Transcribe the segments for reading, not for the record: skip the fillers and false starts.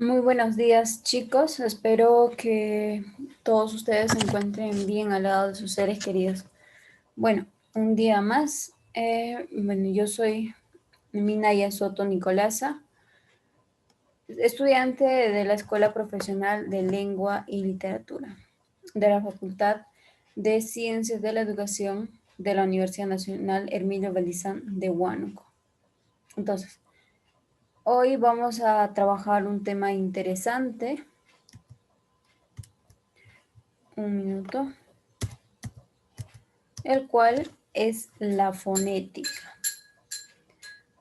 Muy buenos días, chicos. Espero que todos ustedes se encuentren bien al lado de sus seres queridos. Bueno, un día más. Yo soy Minaya Soto Nicolasa, estudiante de la Escuela Profesional de Lengua y Literatura de la Facultad de Ciencias de la Educación de la Universidad Nacional Hermilio Belizán de Huánuco. Entonces, hoy vamos a trabajar un tema interesante. Un minuto. El cual es la fonética.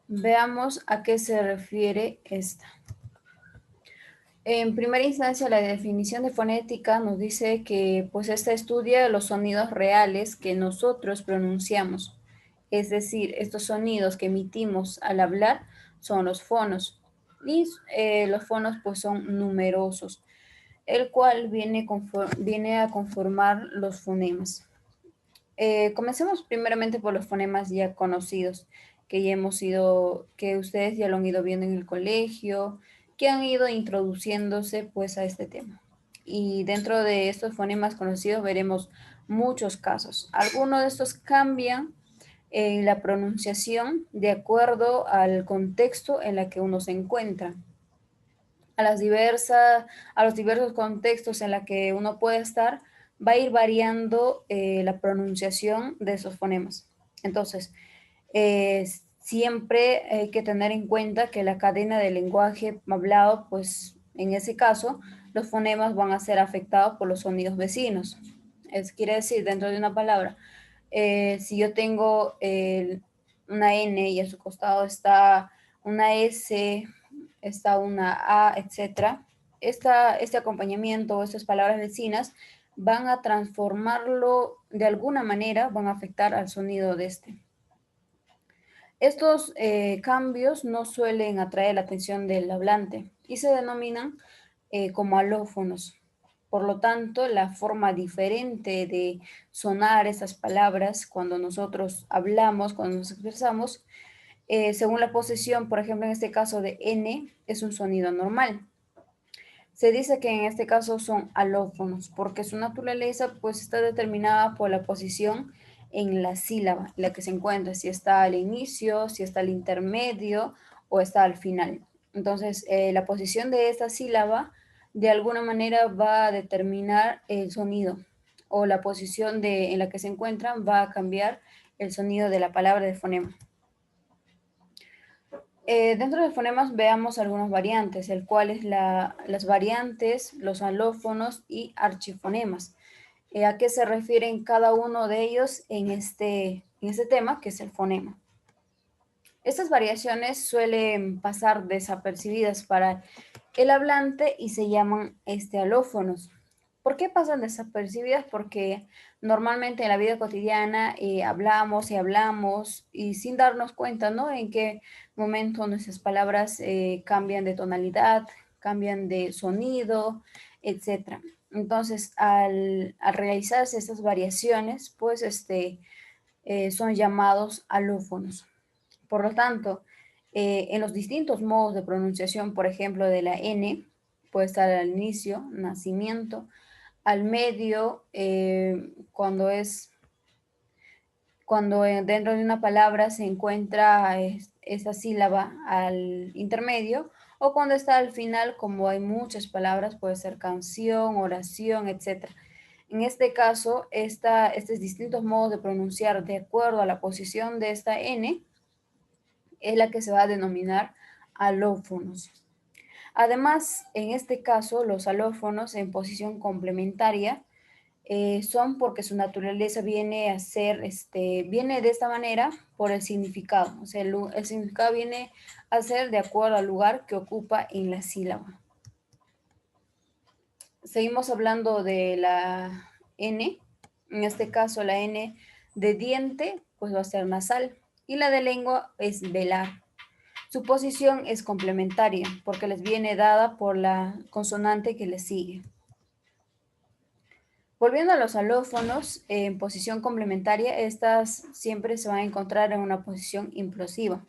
Veamos a qué se refiere esta. En primera instancia, la definición de fonética nos dice que pues esta estudia los sonidos reales que nosotros pronunciamos. Es decir, estos sonidos que emitimos al hablar son los fonos. Y los fonos pues son numerosos, el cual viene a conformar los fonemas. Comencemos primeramente por los fonemas ya conocidos, que ustedes ya lo han ido viendo en el colegio, que han ido introduciéndose pues a este tema. Y dentro de estos fonemas conocidos veremos muchos casos. Algunos de estos cambian en la pronunciación de acuerdo al contexto en el que uno se encuentra, a los diversos contextos en los que uno puede estar, va a ir variando la pronunciación de esos fonemas. Entonces, eh, siempre hay que tener en cuenta que la cadena del lenguaje hablado, pues en ese caso, los fonemas van a ser afectados por los sonidos vecinos. Quiere decir, dentro de una palabra, si yo tengo una N y a su costado está una S, está una A, etcétera, este acompañamiento o estas palabras vecinas van a transformarlo de alguna manera, van a afectar al sonido de este. Estos cambios no suelen atraer la atención del hablante y se denominan como alófonos. Por lo tanto, la forma diferente de sonar esas palabras cuando nosotros hablamos, cuando nos expresamos, según la posición, por ejemplo, en este caso de N, es un sonido normal. Se dice que en este caso son alófonos porque su naturaleza pues está determinada por la posición en la sílaba, la que se encuentra, si está al inicio, si está al intermedio o está al final. Entonces, la posición de esta sílaba de alguna manera va a determinar el sonido o la posición en la que se encuentran va a cambiar el sonido de la palabra de fonema. Dentro de fonemas veamos algunas variantes, el cual es las variantes, los alófonos y archifonemas. ¿A qué se refieren cada uno de ellos en este tema, que es el fonema? Estas variaciones suelen pasar desapercibidas para el hablante y se llaman alófonos. ¿Por qué pasan desapercibidas? Porque normalmente en la vida cotidiana hablamos y hablamos y sin darnos cuenta, ¿no? En qué momento nuestras palabras cambian de tonalidad, cambian de sonido, etcétera. Entonces, al realizarse estas variaciones, pues son llamados alófonos. Por lo tanto, en los distintos modos de pronunciación, por ejemplo, de la N, puede estar al inicio, nacimiento, al medio, cuando dentro de una palabra se encuentra esa sílaba al intermedio, o cuando está al final, como hay muchas palabras, puede ser canción, oración, etc. En este caso, estos distintos modos de pronunciar de acuerdo a la posición de esta N es la que se va a denominar alófonos. Además, en este caso, los alófonos en posición complementaria son porque su naturaleza viene a ser, viene de esta manera por el significado. O sea, el significado viene a ser de acuerdo al lugar que ocupa en la sílaba. Seguimos hablando de la N. En este caso, la N de diente, pues va a ser nasal. Y la de lengua es velar. Su posición es complementaria porque les viene dada por la consonante que le sigue. Volviendo a los alófonos, en posición complementaria, estas siempre se van a encontrar en una posición implosiva.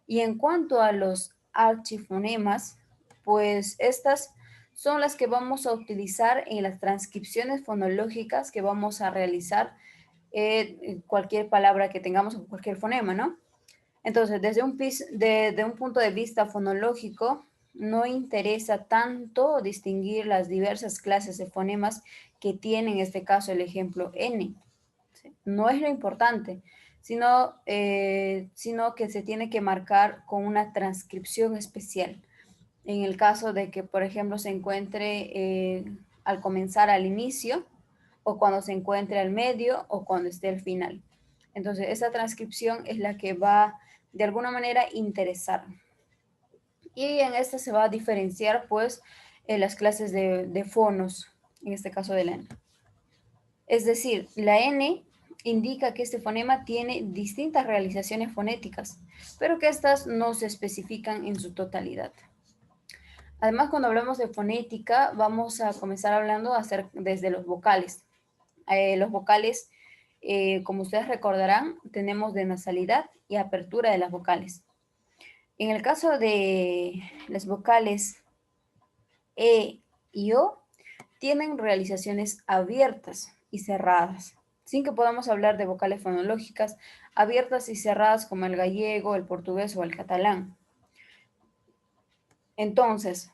Y en cuanto a los archifonemas, pues estas son las que vamos a utilizar en las transcripciones fonológicas que vamos a realizar cualquier palabra que tengamos o cualquier fonema, ¿no? Entonces, desde un punto de vista fonológico, no interesa tanto distinguir las diversas clases de fonemas que tiene en este caso el ejemplo N. ¿Sí? No es lo importante, sino que se tiene que marcar con una transcripción especial. En el caso de que, por ejemplo, se encuentre al comenzar al inicio, o cuando se encuentre al medio, o cuando esté al final. Entonces, esa transcripción es la que va de alguna manera interesar. Y en esta se va a diferenciar, pues, las clases de fonos, en este caso de la N. Es decir, la N indica que este fonema tiene distintas realizaciones fonéticas, pero que estas no se especifican en su totalidad. Además, cuando hablamos de fonética, vamos a comenzar hablando desde los vocales. Los vocales, como ustedes recordarán, tenemos de nasalidad y apertura de las vocales. En el caso de las vocales E y O, tienen realizaciones abiertas y cerradas, sin que podamos hablar de vocales fonológicas abiertas y cerradas como el gallego, el portugués o el catalán. Entonces,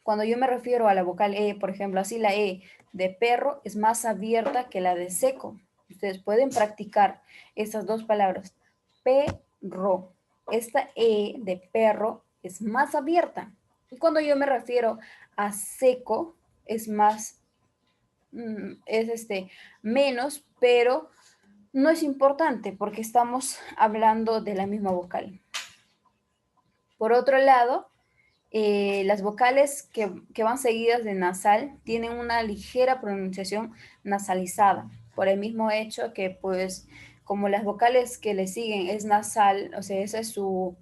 cuando yo me refiero a la vocal E, por ejemplo, así la E de perro es más abierta que la de seco. Ustedes pueden practicar estas dos palabras. Perro. Esta E de perro es más abierta. Y cuando yo me refiero a seco, es más, menos, pero no es importante porque estamos hablando de la misma vocal. Por otro lado, las vocales que van seguidas de nasal tienen una ligera pronunciación nasalizada, por el mismo hecho que, pues, como las vocales que le siguen es nasal, o sea, esa es su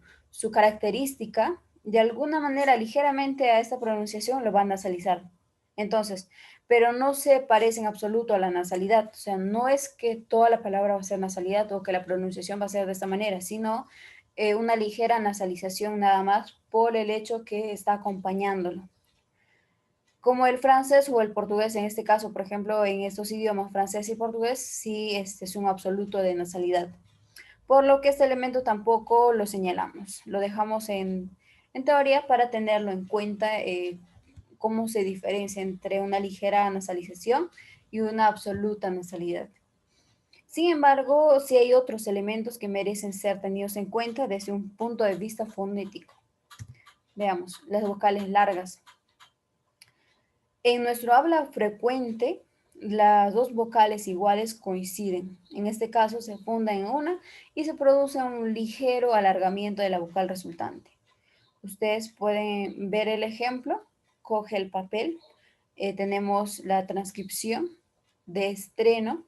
característica, de alguna manera ligeramente a esta pronunciación lo van a nasalizar. Entonces, pero no se parece en absoluto a la nasalidad, o sea, no es que toda la palabra va a ser nasalidad o que la pronunciación va a ser de esta manera, sino una ligera nasalización nada más por el hecho que está acompañándolo. Como el francés o el portugués, en este caso, por ejemplo, en estos idiomas francés y portugués, sí es un absoluto de nasalidad. Por lo que este elemento tampoco lo señalamos, lo dejamos en teoría para tenerlo en cuenta cómo se diferencia entre una ligera nasalización y una absoluta nasalidad. Sin embargo, sí hay otros elementos que merecen ser tenidos en cuenta desde un punto de vista fonético. Veamos, las vocales largas. En nuestro habla frecuente, las dos vocales iguales coinciden. En este caso se fundan en una y se produce un ligero alargamiento de la vocal resultante. Ustedes pueden ver el ejemplo. Coge el papel. Tenemos la transcripción de estreno.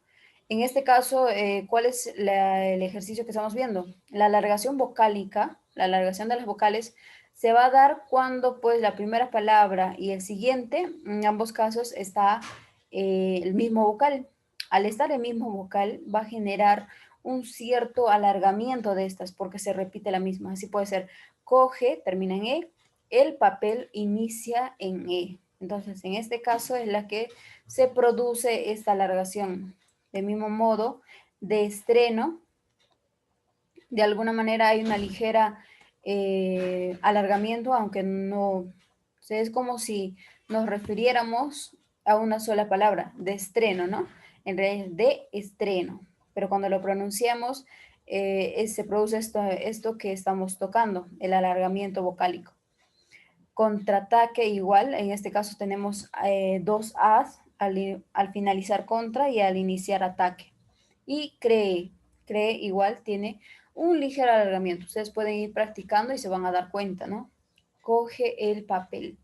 En este caso, ¿cuál es el ejercicio que estamos viendo? La alargación vocálica, la alargación de las vocales, se va a dar cuando pues la primera palabra y el siguiente, en ambos casos, está el mismo vocal. Al estar el mismo vocal va a generar un cierto alargamiento de estas porque se repite la misma. Así puede ser coge, termina en E, el papel inicia en E. Entonces, en este caso es la que se produce esta alargación. De mismo modo, de estreno, de alguna manera hay una ligera alargamiento, aunque no, o sea, es como si nos refiriéramos a una sola palabra, de estreno, ¿no? En realidad es de estreno, pero cuando lo pronunciamos se produce esto que estamos tocando, el alargamiento vocálico. Contraataque igual, en este caso tenemos dos A's al finalizar contra y al iniciar ataque. Y cree igual tiene un ligero alargamiento. Ustedes pueden ir practicando y se van a dar cuenta, ¿no? Coge el papel,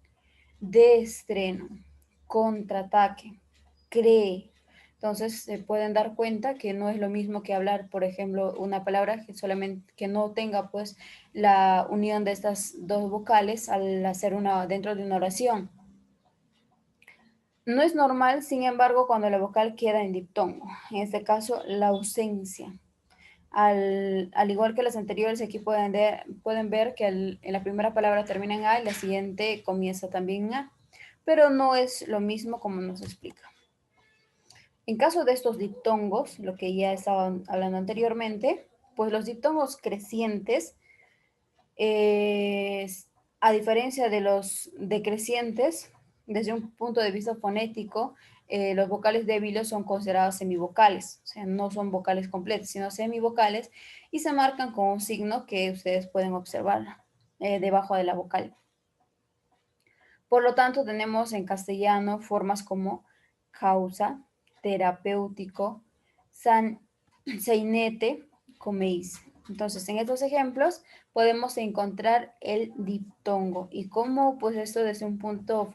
de estreno, contraataque, cree. Entonces se pueden dar cuenta que no es lo mismo que hablar, por ejemplo, una palabra que solamente que no tenga pues la unión de estas dos vocales al hacer una dentro de una oración. No es normal, sin embargo, cuando la vocal queda en diptongo, en este caso la ausencia. Al igual que las anteriores, aquí pueden ver que en la primera palabra termina en A y la siguiente comienza también en A, pero no es lo mismo como nos explica. En caso de estos diptongos, lo que ya estaba hablando anteriormente, pues los diptongos crecientes, a diferencia de los decrecientes, desde un punto de vista fonético, los vocales débiles son considerados semivocales, o sea, no son vocales completas, sino semivocales, y se marcan con un signo que ustedes pueden observar debajo de la vocal. Por lo tanto, tenemos en castellano formas como causa, terapéutico, sainete, coméis. Entonces, en estos ejemplos podemos encontrar el diptongo y cómo, pues, esto desde un punto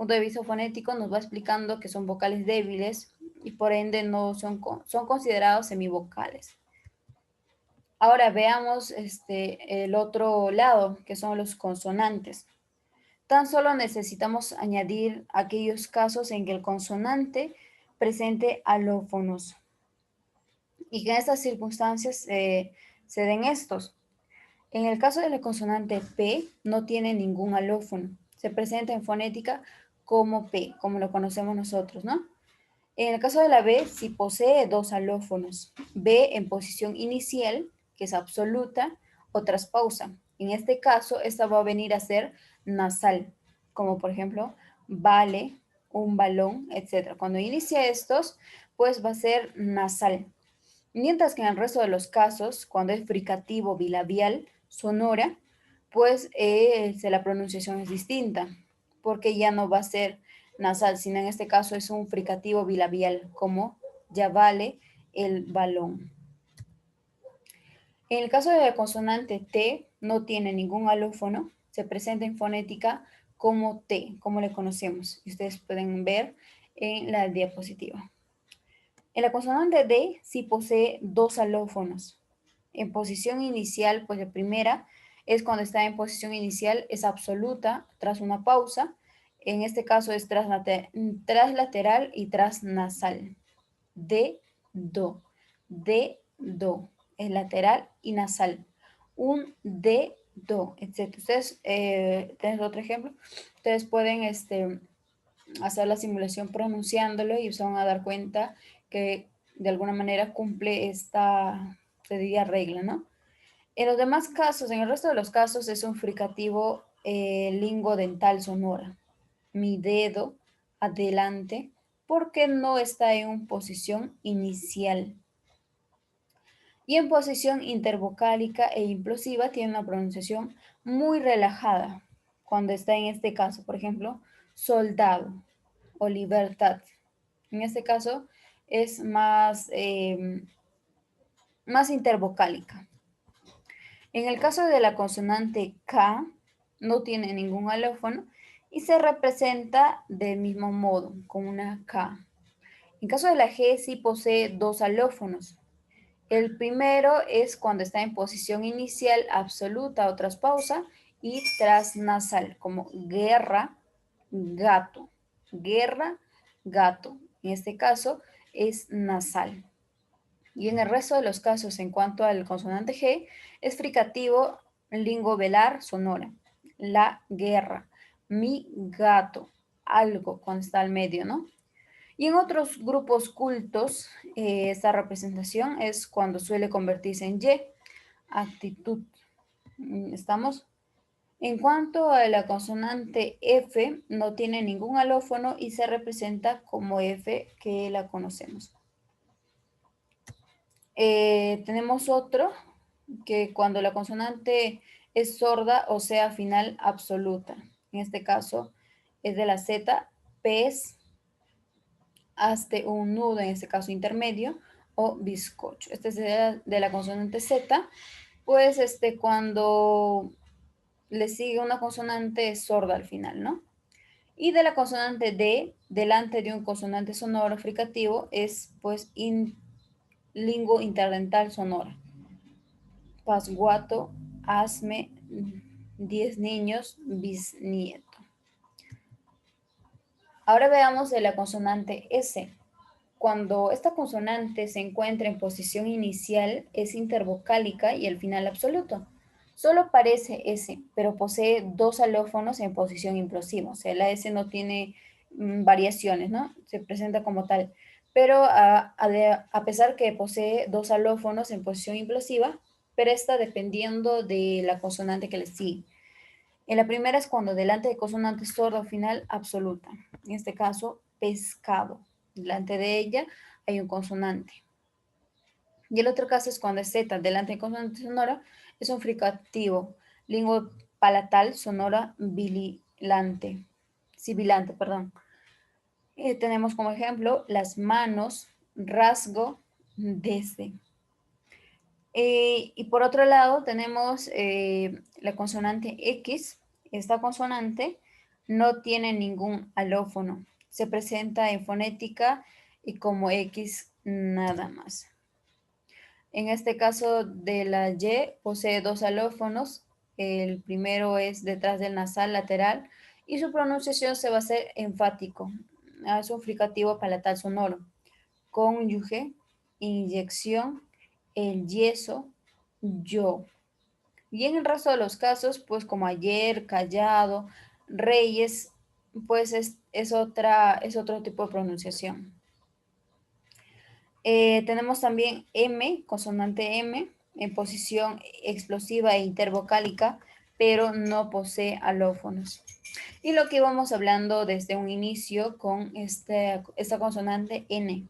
de vista fonético, nos va explicando que son vocales débiles y por ende no son considerados semivocales. Ahora veamos el otro lado, que son los consonantes. Tan solo necesitamos añadir aquellos casos en que el consonante presente alófonos y que en estas circunstancias se den estos. En el caso de la consonante P, no tiene ningún alófono. Se presenta en fonética como P, como lo conocemos nosotros, ¿no? En el caso de la B, sí posee dos alófonos. B en posición inicial, que es absoluta, o tras pausa. En este caso, esta va a venir a ser nasal, como por ejemplo, vale, un balón, etc. Cuando inicia estos, pues va a ser nasal. Mientras que en el resto de los casos, cuando es fricativo bilabial, sonora, pues la pronunciación es distinta, porque ya no va a ser nasal, sino en este caso es un fricativo bilabial, como ya vale el balón. En el caso de la consonante T, no tiene ningún alófono, se presenta en fonética como T, como le conocemos. Y ustedes pueden ver en la diapositiva. En la consonante D sí posee dos alófonos. En posición inicial, pues la primera es cuando está en posición inicial, es absoluta tras una pausa. En este caso es traslateral y trasnasal. D, do. D, do. Es lateral y nasal. Un D, do, etc. Ustedes, tienen otro ejemplo. Ustedes pueden hacer la simulación pronunciándolo y se van a dar cuenta que de alguna manera cumple esta, se diría, regla, ¿no? En los demás casos, en el resto de los casos, es un fricativo lingodental sonora. Mi dedo, adelante, porque no está en una posición inicial. Y en posición intervocálica e implosiva tiene una pronunciación muy relajada. Cuando está en este caso, por ejemplo, soldado o libertad. En este caso es más intervocálica. En el caso de la consonante K, no tiene ningún alófono y se representa del mismo modo, con una K. En caso de la G, sí posee dos alófonos. El primero es cuando está en posición inicial absoluta o tras pausa y trasnasal, como guerra, gato. Guerra, gato. En este caso es nasal. Y en el resto de los casos, en cuanto al consonante G, es fricativo lingovelar sonora. La guerra, mi gato, algo cuando está al medio, ¿no? Y en otros grupos cultos, esta representación es cuando suele convertirse en Y, actitud. ¿Estamos? En cuanto a la consonante F, no tiene ningún alófono y se representa como F que la conocemos. Tenemos otro que cuando la consonante es sorda o sea final absoluta. En este caso es de la Z, pez, hazte un nudo, en este caso intermedio, o bizcocho. Este es de la consonante Z, pues cuando le sigue una consonante sorda al final, ¿no? Y de la consonante D, delante de un consonante sonoro fricativo, es pues lingo interdental sonora. Pasguato, hazme, 10 niños, bisnieto. Ahora veamos de la consonante S. cuando esta consonante se encuentra en posición inicial, es intervocálica y al final absoluto. Solo parece S, pero posee dos alófonos en posición implosiva. O sea, la S no tiene variaciones, ¿no? Se presenta como tal. Pero a pesar que posee dos alófonos en posición implosiva, presta dependiendo de la consonante que le sigue. En la primera es cuando delante de consonante sorda o final absoluta. En este caso, pescado. Delante de ella hay un consonante. Y el otro caso es cuando es Z delante de consonante sonora, es un fricativo. Lingua palatal sonora bililante. Sibilante, perdón. Tenemos como ejemplo las manos, rasgo, desde. Y por otro lado tenemos la consonante X. Esta consonante no tiene ningún alófono. Se presenta en fonética y como X nada más. En este caso de la Y posee dos alófonos. El primero es detrás del nasal lateral y su pronunciación se va a hacer enfático. Es un fricativo palatal sonoro. Cónyuge, inyección, el yeso, yo. Y en el resto de los casos, pues como ayer, callado, reyes, pues es otro tipo de pronunciación. Tenemos también M, consonante M, en posición explosiva e intervocálica, pero no posee alófonos. Y lo que íbamos hablando desde un inicio con esta consonante N.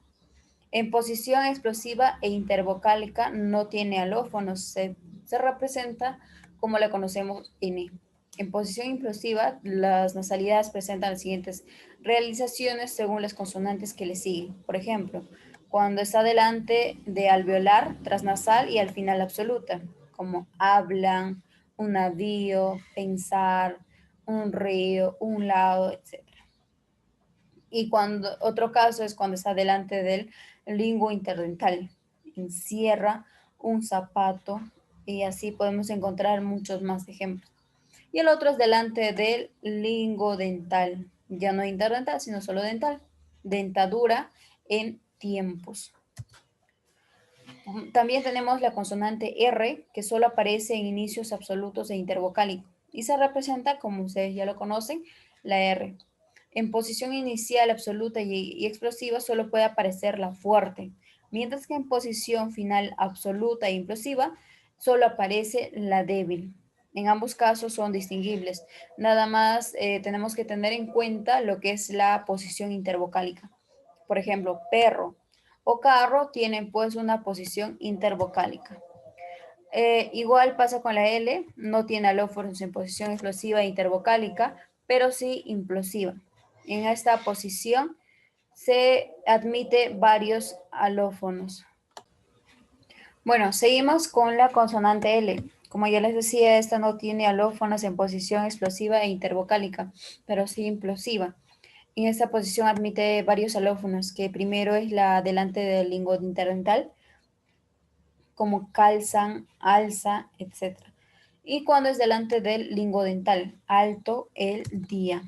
En posición explosiva e intervocálica no tiene alófonos, se representa como la conocemos N. En posición implosiva, las nasalidades presentan las siguientes realizaciones según las consonantes que le siguen. Por ejemplo, cuando está delante de alveolar, transnasal y al final absoluta, como hablan, un navío, pensar, un río, un lado, etc. Y cuando otro caso es cuando está delante del lingo interdental, encierra un zapato y así podemos encontrar muchos más ejemplos. Y el otro es delante del lingo dental, ya no interdental, sino solo dental, dentadura en tiempos. También tenemos la consonante R, que solo aparece en inicios absolutos e intervocálicos y se representa, como ustedes ya lo conocen, la R. En posición inicial absoluta y explosiva solo puede aparecer la fuerte, mientras que en posición final absoluta e implosiva solo aparece la débil. En ambos casos son distinguibles. Nada más tenemos que tener en cuenta lo que es la posición intervocálica. Por ejemplo, perro o carro tienen pues una posición intervocálica. Igual pasa con la L, no tiene alófonos en posición explosiva e intervocálica, pero sí implosiva. En esta posición se admite varios alófonos. Bueno, seguimos con la consonante L. Como ya les decía, esta no tiene alófonos en posición explosiva e intervocálica, pero sí implosiva. En esta posición admite varios alófonos, que primero es la delante del lingo interdental, como calzan, alza, etc. Y cuando es delante del lingo dental, alto, el día.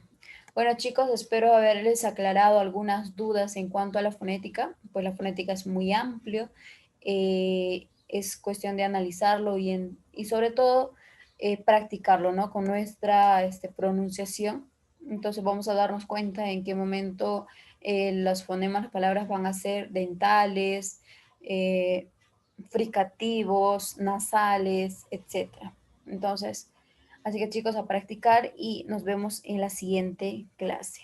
Bueno, chicos, espero haberles aclarado algunas dudas en cuanto a la fonética, pues la fonética es muy amplio, es cuestión de analizarlo y sobre todo practicarlo, ¿no? Con nuestra pronunciación. Entonces vamos a darnos cuenta en qué momento los fonemas, las palabras van a ser dentales, fricativos, nasales, etcétera. Entonces, así que chicos, a practicar y nos vemos en la siguiente clase.